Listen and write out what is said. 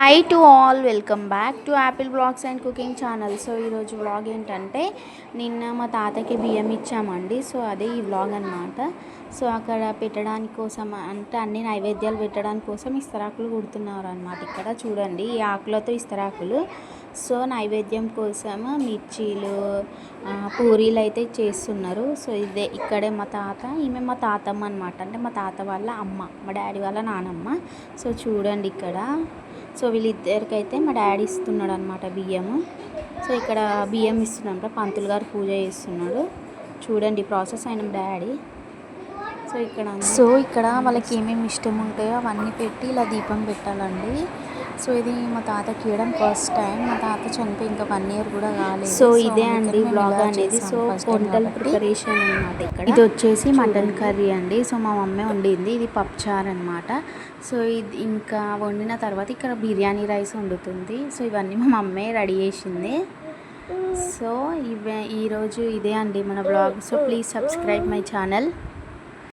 High to all, welcome back to apple blogs and cooking channel. So ఈరోజు vlog ఏంటంటే నిన్న మా తాతకి బియ్యం ఇచ్చామండి. సో అదే ఈ వ్లాగ్ అనమాట. సో అక్కడ పెట్టడానికి కోసం అంటే అన్ని నైవేద్యాలు పెట్టడానికి కోసం ఇస్తరాకులు కుడుతున్నారు అనమాట. ఇక్కడ చూడండి ఈ ఆకులతో ఇస్తరాకులు. సో నైవేద్యం కోసం మిర్చీలు పూరీలు అయితే చేస్తున్నారు. సో ఇక్కడే మా తాత, ఈమె మా తాతమ్మ అనమాట. అంటే మా తాత వాళ్ళ అమ్మ, మా డాడీ వాళ్ళ నానమ్మ. సో చూడండి ఇక్కడ. సో వీళ్ళిద్దరికైతే మా డాడీ ఇస్తున్నాడు అనమాట బియ్యము. సో ఇక్కడ బియ్యం ఇస్తున్నాడు, పంతులు గారు పూజ చేస్తున్నాడు. చూడండి ప్రాసెస్ అయిన డాడీ. సో ఇక్కడ వాళ్ళకి ఏమేమి ఇష్టం ఉంటాయో అవన్నీ పెట్టి ఇలా దీపం పెట్టాలండి. సో ఇది మా తాతకి ఇవ్వడం ఫస్ట్ టైం. మా తాత చనిపోయి ఇంకా 1 year కూడా కాలేదు. సో ఇదే అండి బ్లాగ్ అనేది. సో వంటల ప్రిపరేషన్ అనమాట. ఇక్కడ ఇది వచ్చేసి మటన్ కర్రీ అండి. సో మా మమ్మీ వండింది. ఇది పప్పుచారు అనమాట. సో ఇది ఇంకా వండిన తర్వాత ఇక్కడ బిర్యానీ రైస్ వండుతుంది. సో ఇవన్నీ మా మమ్మీ రెడీ చేసింది. సో ఈరోజు ఇదే అండి మన blog. So please subscribe my channel.